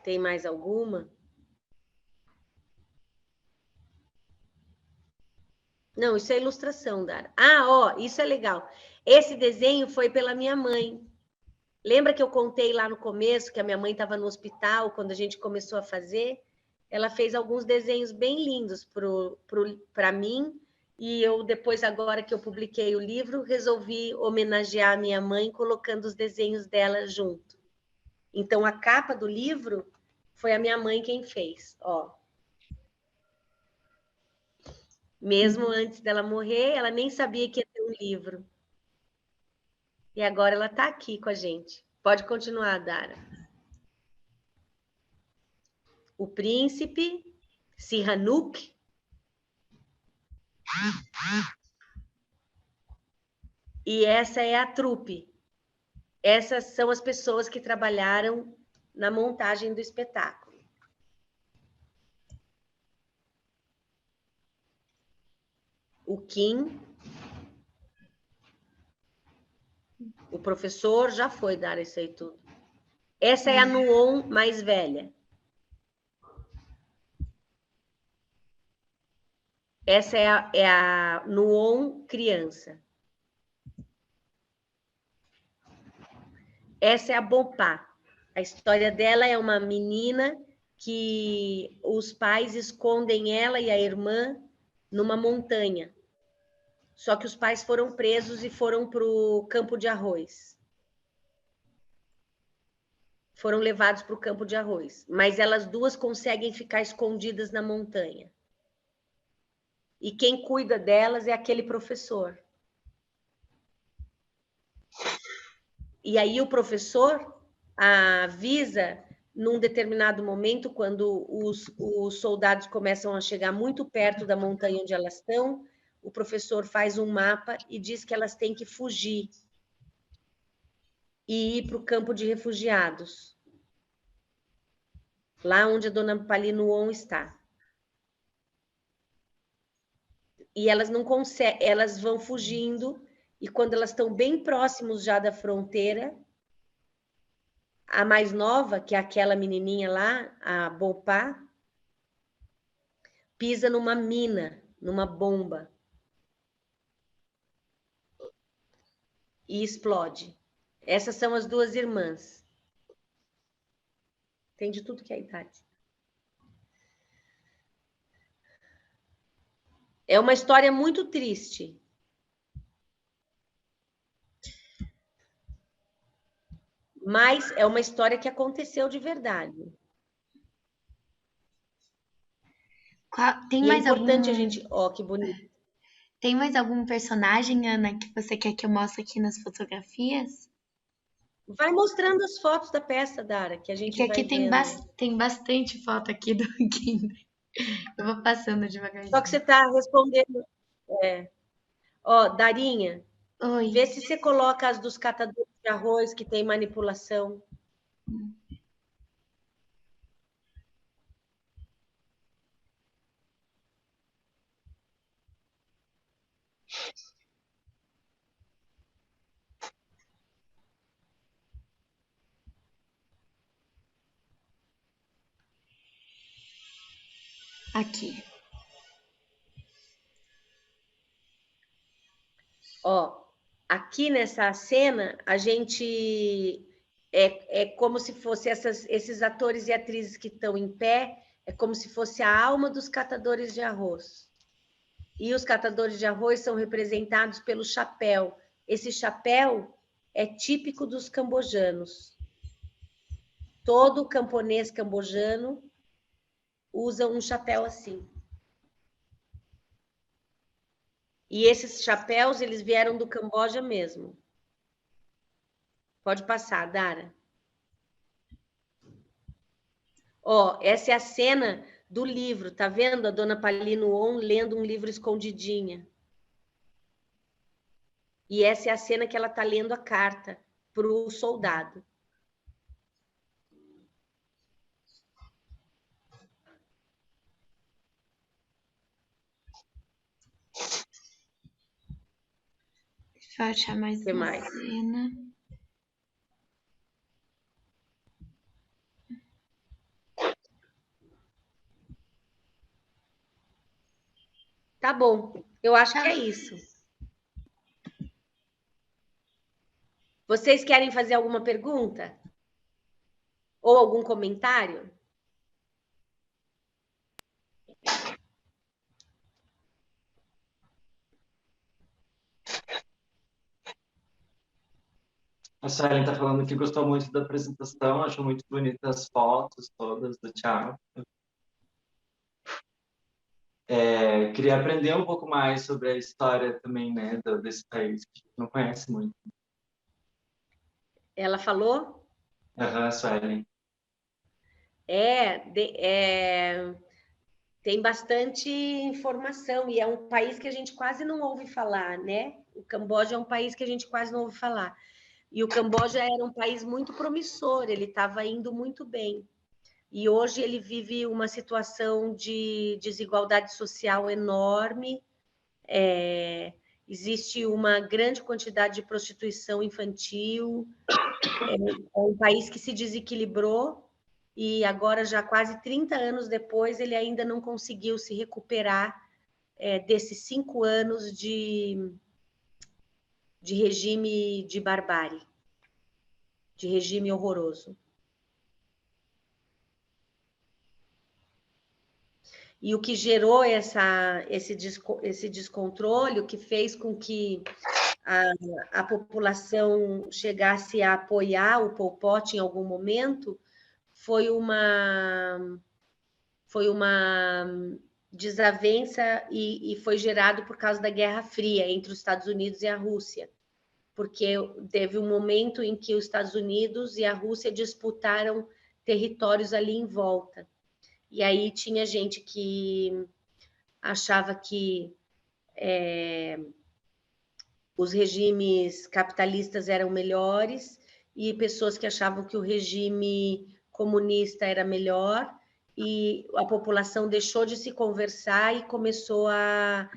Tem mais alguma? Não, isso é ilustração, Dara. Isso é legal. Esse desenho foi pela minha mãe. Lembra que eu contei lá no começo que a minha mãe estava no hospital quando a gente começou a fazer? Ela fez alguns desenhos bem lindos para mim, e eu, depois, agora que eu publiquei o livro, resolvi homenagear a minha mãe colocando os desenhos dela junto. Então, a capa do livro foi a minha mãe quem fez, ó. Mesmo antes dela morrer, ela nem sabia que ia ter um livro. E agora ela está aqui com a gente. Pode continuar, Dara. O príncipe, Sihanouk. E essa é a trupe. Essas são as pessoas que trabalharam na montagem do espetáculo. O Kim. O professor já foi dar isso aí tudo. Essa é a Nuon mais velha. Essa é a Nuon criança. Essa é a Bonpá. A história dela é uma menina que os pais escondem ela e a irmã numa montanha. Só que os pais foram presos e foram para o campo de arroz. Foram levados para o campo de arroz. Mas elas duas conseguem ficar escondidas na montanha. E quem cuida delas é aquele professor. E aí o professor avisa, num determinado momento, quando os soldados começam a chegar muito perto da montanha onde elas estão, o professor faz um mapa e diz que elas têm que fugir e ir para o campo de refugiados, lá onde a dona Palinuon está. E elas não conseguem, elas vão fugindo, e quando elas estão bem próximos já da fronteira, a mais nova, que é aquela menininha lá, a Bopá, pisa numa mina, numa bomba. E explode. Essas são as duas irmãs. Tem de tudo que é idade. É uma história muito triste. Mas é uma história que aconteceu de verdade. Tem E é mais importante algum... a gente... Ó, que bonito. Tem mais algum personagem, Ana, que você quer que eu mostre aqui nas fotografias? Vai mostrando as fotos da peça, Dara, que a gente Porque aqui vai vendo. tem bastante foto aqui do Kinder. Eu vou passando devagarzinho. Só que você está respondendo... Ó, Darinha, Oi. vê se você coloca as dos catadores de arroz que tem manipulação. Aqui. Ó, aqui nessa cena, a gente... É como se fosse esses atores e atrizes que estão em pé, é como se fosse a alma dos catadores de arroz. E os catadores de arroz são representados pelo chapéu. Esse chapéu é típico dos cambojanos. Todo camponês cambojano usa um chapéu assim. E esses chapéus, eles vieram do Camboja mesmo. Pode passar, Dara. Ó, essa é a cena do livro, tá vendo? A dona Palino On lendo um livro escondidinha. E essa é a cena que ela tá lendo a carta para o soldado. Deixa eu achar mais Que uma mais? cena. Tá bom, eu acho que é isso. Vocês querem fazer alguma pergunta? Ou algum comentário? A Suelen está falando que gostou muito da apresentação, achou muito bonitas as fotos todas do teatro. Queria aprender um pouco mais sobre a história também, né, desse país, que a gente não conhece muito. Ela falou? Aham, Suelen. Tem bastante informação e é um país que a gente quase não ouve falar, né? O Camboja é um país que a gente quase não ouve falar. E o Camboja era um país muito promissor, ele estava indo muito bem. E hoje ele vive uma situação de desigualdade social enorme. Existe uma grande quantidade de prostituição infantil. É um país que se desequilibrou e agora, já quase 30 anos depois, ele ainda não conseguiu se recuperar desses 5 anos de regime de barbárie, de regime horroroso. E o que gerou esse descontrole, o que fez com que a população chegasse a apoiar o Pol Pot em algum momento, foi uma desavença e foi gerado por causa da Guerra Fria entre os Estados Unidos e a Rússia, porque teve um momento em que os Estados Unidos e a Rússia disputaram territórios ali em volta. E aí tinha gente que achava que os regimes capitalistas eram melhores e pessoas que achavam que o regime comunista era melhor, e a população deixou de se conversar e começou a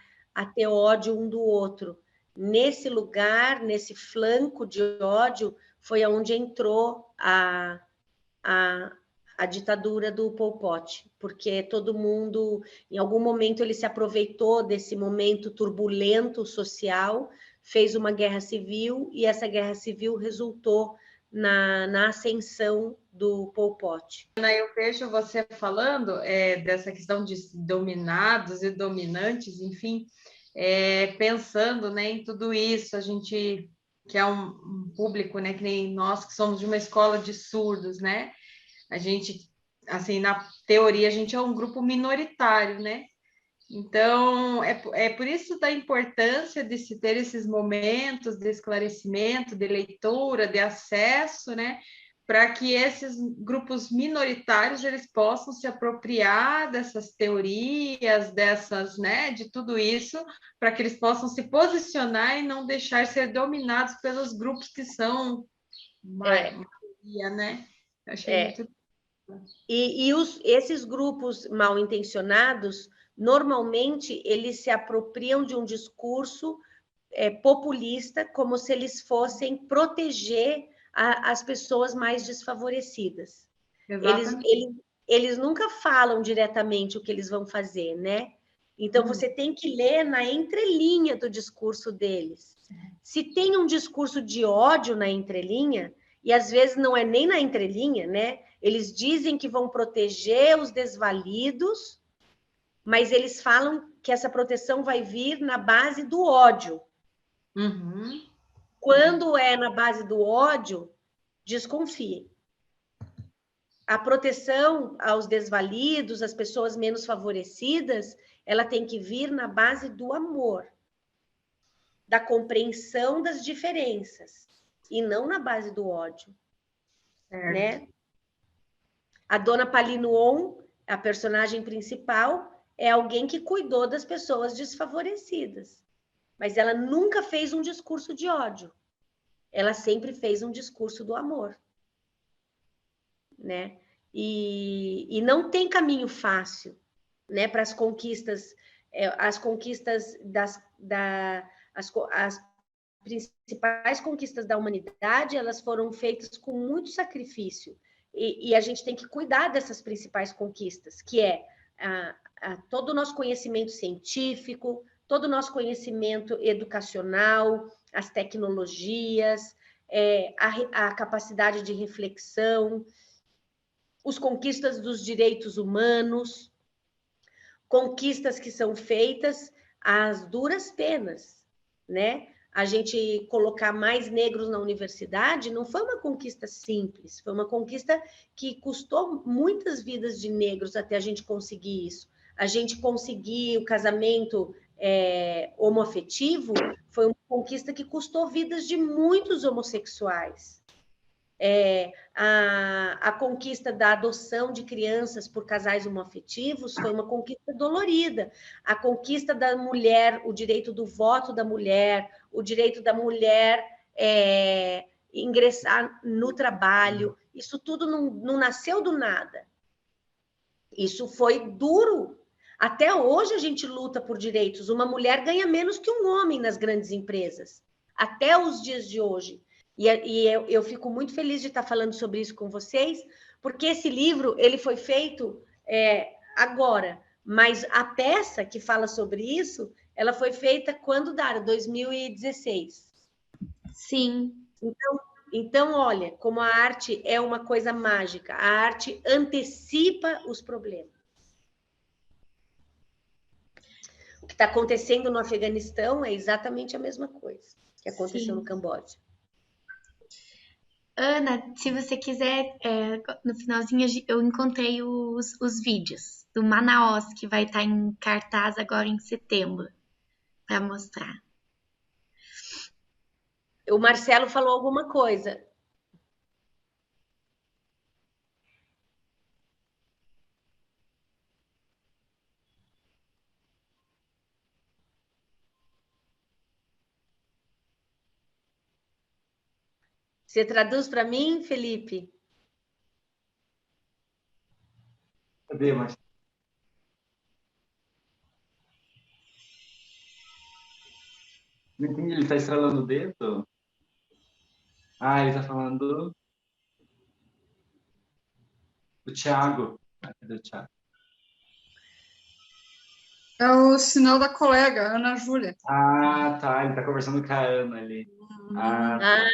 ter ódio um do outro. Nesse lugar, nesse flanco de ódio, foi onde entrou a ditadura do Pol Pot, porque todo mundo, em algum momento, ele se aproveitou desse momento turbulento social, fez uma guerra civil, e essa guerra civil resultou na ascensão do Pol Pot. Eu vejo você falando dessa questão de dominados e dominantes, enfim, pensando, né, em tudo isso, a gente que é um público, né, que nem nós que somos de uma escola de surdos, né, a gente, assim, na teoria, a gente é um grupo minoritário, né, então, é por isso da importância de se ter esses momentos de esclarecimento, de leitura, de acesso, né, para que esses grupos minoritários eles possam se apropriar dessas teorias, né, de tudo isso, para que eles possam se posicionar e não deixar ser dominados pelos grupos que são maioria, né? Eu achei muito... E esses grupos mal intencionados, normalmente, eles se apropriam de um discurso populista, como se eles fossem proteger as pessoas mais desfavorecidas. Eles nunca falam diretamente o que eles vão fazer, né? Então, você tem que ler na entrelinha do discurso deles. Se tem um discurso de ódio na entrelinha, e às vezes não é nem na entrelinha, né? Eles dizem que vão proteger os desvalidos, mas eles falam que essa proteção vai vir na base do ódio. Uhum. Quando é na base do ódio, desconfie. A proteção aos desvalidos, às pessoas menos favorecidas, ela tem que vir na base do amor, da compreensão das diferenças, e não na base do ódio. Né? A dona Palinuon, a personagem principal, é alguém que cuidou das pessoas desfavorecidas, mas ela nunca fez um discurso de ódio. Ela sempre fez um discurso do amor, né? E não tem caminho fácil, né, para as conquistas as principais conquistas da humanidade, elas foram feitas com muito sacrifício, e a gente tem que cuidar dessas principais conquistas, que é todo o nosso conhecimento científico, todo o nosso conhecimento educacional, as tecnologias, a capacidade de reflexão, os conquistas dos direitos humanos, conquistas que são feitas às duras penas, né? A gente colocar mais negros na universidade não foi uma conquista simples, foi uma conquista que custou muitas vidas de negros até a gente conseguir isso. A gente conseguir o casamento homoafetivo foi uma conquista que custou vidas de muitos homossexuais. A conquista da adoção de crianças por casais homoafetivos foi uma conquista dolorida. A conquista da mulher, o direito do voto da mulher, o direito da mulher ingressar no trabalho, isso tudo não nasceu do nada. Isso foi duro. Até hoje a gente luta por direitos. Uma mulher ganha menos que um homem nas grandes empresas. Até os dias de hoje. E eu fico muito feliz de estar falando sobre isso com vocês, porque esse livro ele foi feito agora, mas a peça que fala sobre isso, ela foi feita quando, Dara? 2016. Sim. Então, olha, como a arte é uma coisa mágica, a arte antecipa os problemas. O que está acontecendo no Afeganistão é exatamente a mesma coisa que aconteceu no Camboja. Ana, se você quiser, no finalzinho eu encontrei os vídeos do Manaus, que vai estar em cartaz agora em setembro, para mostrar. O Marcelo falou alguma coisa. Você traduz para mim, Felipe? Cadê, Marcelo? Não entendi, ele está estralando o dedo? Ah, ele tá falando do Thiago. Ah, cadê o Thiago? É o sinal da colega, Ana Júlia. Ah, tá. Ele tá conversando com a Ana ali. Ah, Ah,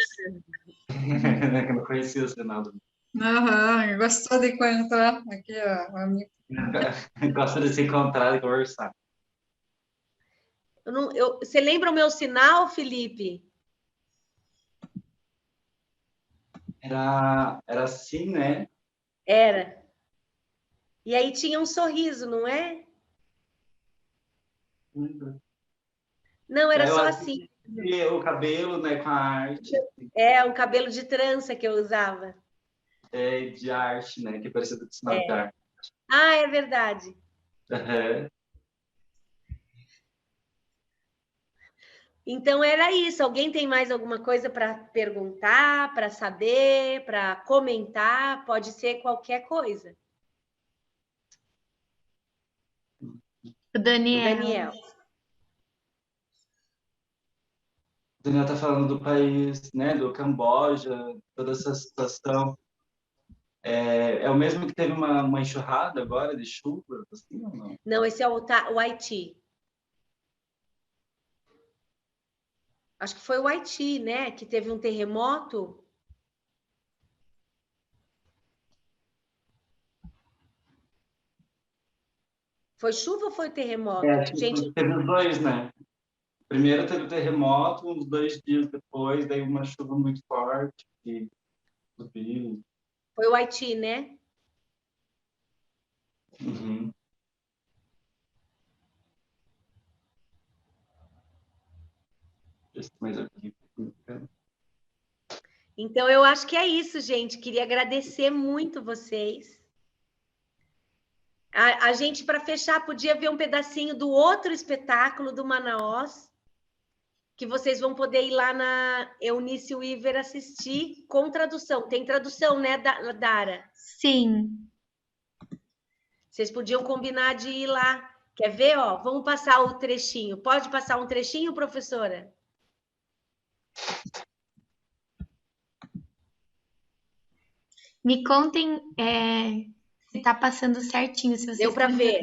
eu não conhecia o sinal do... Aham, gostou de encontrar aqui o amigo. Gosta de se encontrar e conversar. você lembra o meu sinal, Felipe? Era assim, né? Era. E aí tinha um sorriso, não é? Não, era Eu só acho assim. que o cabelo, né, com a arte É, um cabelo de trança que eu usava. de arte, né? Que é parecido com o sinal de É. arte. Ah, é verdade. Aham. Então era isso. Alguém tem mais alguma coisa para perguntar, para saber, para comentar? Pode ser qualquer coisa. O Daniel. Daniel. O Daniel tá falando do país, né? Do Camboja, toda essa situação. É o mesmo que teve uma enxurrada agora de chuva, assim, ou não? Não, esse é o Haiti. Acho que foi o Haiti, né? Que teve um terremoto. Foi chuva ou foi terremoto? Acho Gente, que teve os dois, né? Primeiro teve o terremoto, uns 2 dias depois, daí uma chuva muito forte que subiu. foi o Haiti, né? Uhum. Esse mais aqui. Então eu acho que é isso, gente. Queria agradecer muito vocês. A gente, para fechar, podia ver um pedacinho do outro espetáculo do Manaus, que vocês vão poder ir lá na Eunice Weaver assistir com tradução. Tem tradução, né, Dara? Sim. Vocês podiam combinar de ir lá. Quer ver? Ó, vamos passar o trechinho. Pode passar um trechinho, professora? Me contem se tá passando certinho, se Deu vocês para estão ver.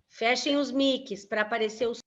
Fechem os mics para aparecer os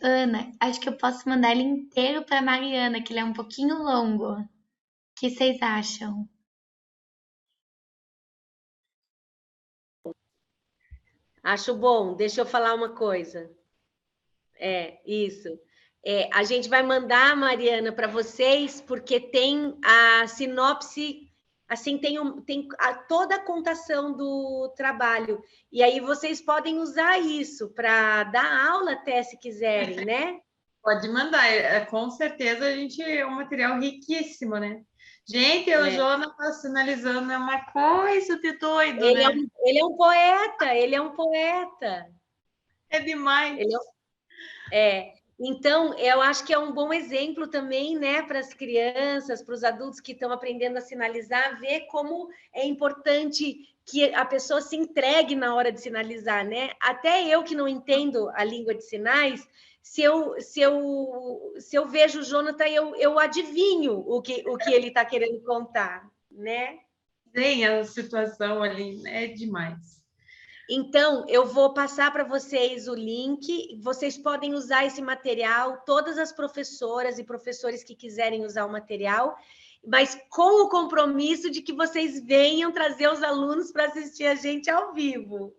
Ana, acho que eu posso mandar ele inteiro para Mariana, que ele é um pouquinho longo. O que vocês acham? Acho bom. Deixa eu falar uma coisa. Isso. A gente vai mandar, Mariana, para vocês, porque tem a sinopse, assim, tem toda a contação do trabalho. E aí vocês podem usar isso para dar aula até, se quiserem, né? Pode mandar, com certeza a gente é um material riquíssimo, né? Gente, o Jonas sinalizando é uma coisa de doido, Ele né? ele é um poeta, ele é um poeta. É demais. Então, eu acho que é um bom exemplo também, né, para as crianças, para os adultos que estão aprendendo a sinalizar, ver como é importante que a pessoa se entregue na hora de sinalizar, né? Até eu que não entendo a língua de sinais, se eu vejo o Jonathan, eu adivinho o que ele está querendo contar, né? Tem a situação ali, é demais. Então, eu vou passar para vocês o link. Vocês podem usar esse material, todas as professoras e professores que quiserem usar o material, mas com o compromisso de que vocês venham trazer os alunos para assistir a gente ao vivo.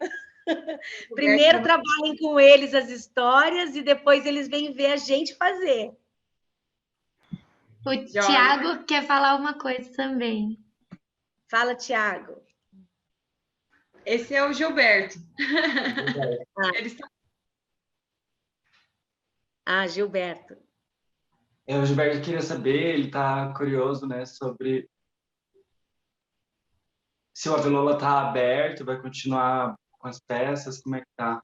Primeiro trabalhem com eles as histórias e depois eles vêm ver a gente fazer. O Tiago quer falar uma coisa também. Fala, Tiago. Esse é o Gilberto. Gilberto. O Gilberto queria saber, ele está curioso, né, sobre se o Avelola está aberto, vai continuar com as peças, como é que tá?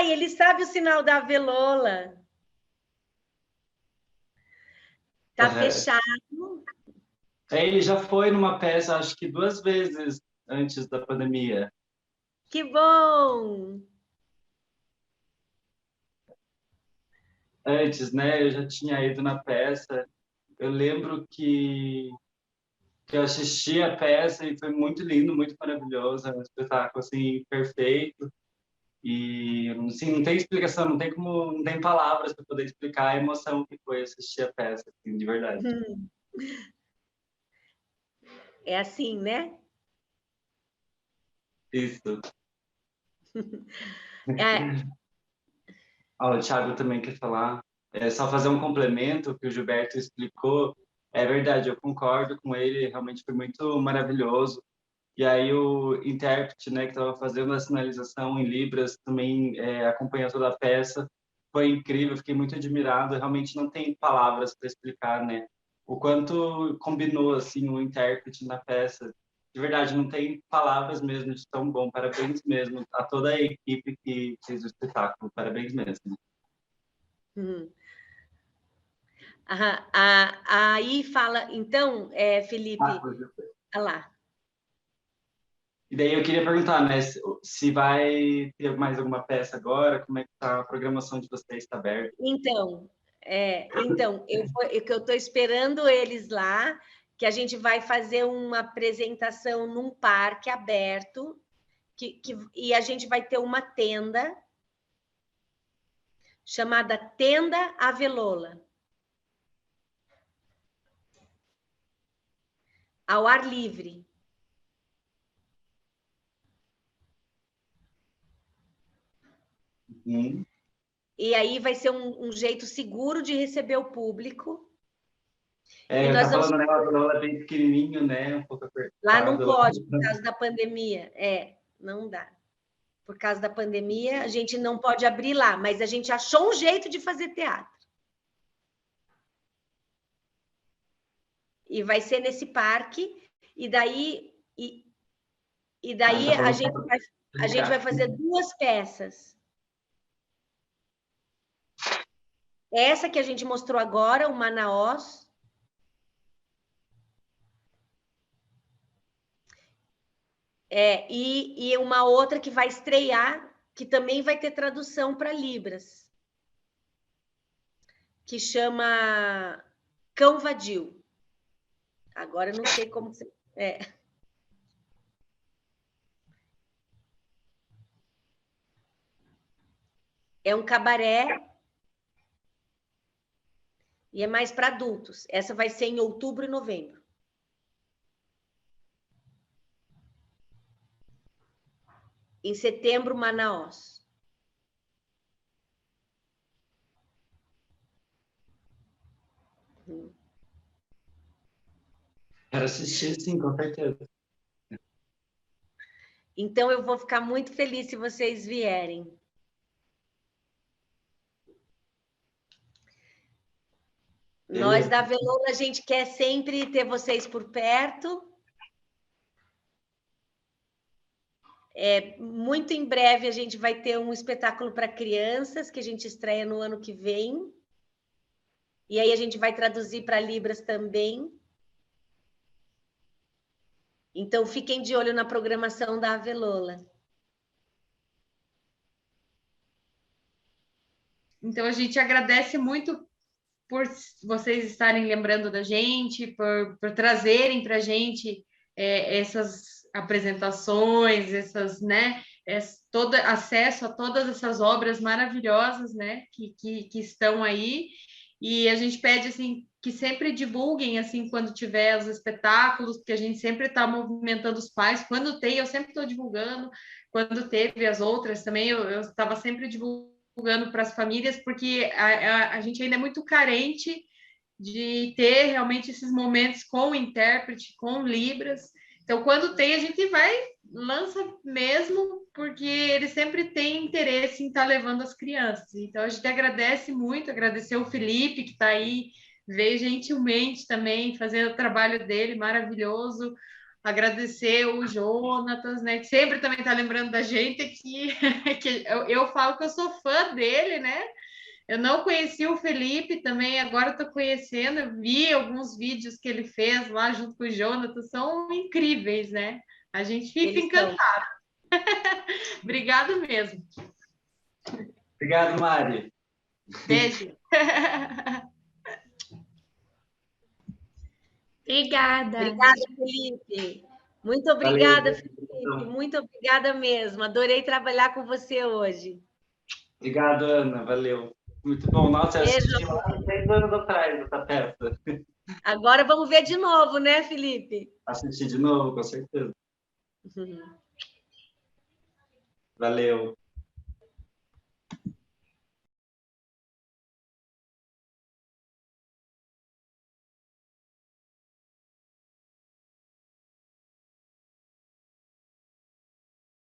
Ele sabe o sinal da Avelola. Tá fechado. Ele já foi numa peça, acho que 2 vezes antes da pandemia. Que bom! Antes, né? Eu já tinha ido na peça. Eu lembro que eu assisti a peça e foi muito lindo, muito maravilhoso. É um espetáculo assim perfeito. E assim, não tem explicação, não tem palavras para poder explicar a emoção que foi assistir a peça, assim, de verdade. É assim, né? Isso. O Thiago também quer falar. Só fazer um complemento que o Gilberto explicou. É verdade, eu concordo com ele, realmente foi muito maravilhoso. E aí o intérprete, né, que estava fazendo a sinalização em Libras, também acompanhou toda a peça. Foi incrível, fiquei muito admirado. Realmente não tem palavras para explicar, né? O quanto combinou assim o intérprete na peça. De verdade, não tem palavras mesmo de tão bom. Parabéns mesmo a toda a equipe que fez o espetáculo. Parabéns mesmo. Aí fala, então, Felipe, olha lá. E daí eu queria perguntar, né, se vai ter mais alguma peça agora, como é que tá a programação de vocês, está aberta? Então, eu estou esperando eles lá, que a gente vai fazer uma apresentação num parque aberto, e a gente vai ter uma tenda chamada Tenda Avelola, ao ar livre. E aí vai ser um jeito seguro de receber o público. E nós vamos... falando, né, o Avelola é bem pequenininho, né, um pouco apertado. Lá não pode, por causa da pandemia. Não dá. Por causa da pandemia, a gente não pode abrir lá, mas a gente achou um jeito de fazer teatro. E vai ser nesse parque, e daí a gente vai fazer 2 peças. Essa que a gente mostrou agora, o Manaós. E uma outra que vai estrear, que também vai ter tradução para Libras, que chama Cão Vadio. Agora eu não sei como você... É um cabaré e é mais para adultos. Essa vai ser em outubro e novembro. Em setembro, Manaus. Quero assistir, sim, com certeza. Então, eu vou ficar muito feliz se vocês vierem. Nós da Avelola, a gente quer sempre ter vocês por perto. Muito em breve a gente vai ter um espetáculo para crianças que a gente estreia no ano que vem. E aí a gente vai traduzir para Libras também. Então fiquem de olho na programação da Avelola. Então a gente agradece muito por vocês estarem lembrando da gente, por trazerem para a gente essas apresentações, essas, né, todo acesso a todas essas obras maravilhosas, né, que estão aí. E a gente pede assim que sempre divulguem assim quando tiver os espetáculos, porque a gente sempre está movimentando os pais. Quando tem, eu sempre estou divulgando. Quando teve as outras também, eu estava sempre divulgando para as famílias, porque a gente ainda é muito carente de ter realmente esses momentos com o intérprete, com Libras. Então, quando tem, a gente vai, lança mesmo, porque ele sempre tem interesse em estar levando as crianças. Então, a gente agradece muito, agradecer o Felipe, que está aí, veio gentilmente também, fazendo o trabalho dele, maravilhoso. Agradecer o Jonatas, né, que sempre também está lembrando da gente aqui, que eu falo que eu sou fã dele, né? Eu não conheci o Felipe também, agora estou conhecendo, eu vi alguns vídeos que ele fez lá junto com o Jonathan, são incríveis, né? A gente fica encantado. Obrigado mesmo. Obrigado, Mari. Beijo. Obrigada. Obrigada, Felipe. Muito obrigada, Valeu. Felipe. Muito obrigada mesmo. Adorei trabalhar com você hoje. Obrigado, Ana. Valeu. Muito bom. Nossa, eu assisti lá 10 anos atrás essa peça. Agora vamos ver de novo, né, Felipe? Assistir de novo, com certeza. Valeu.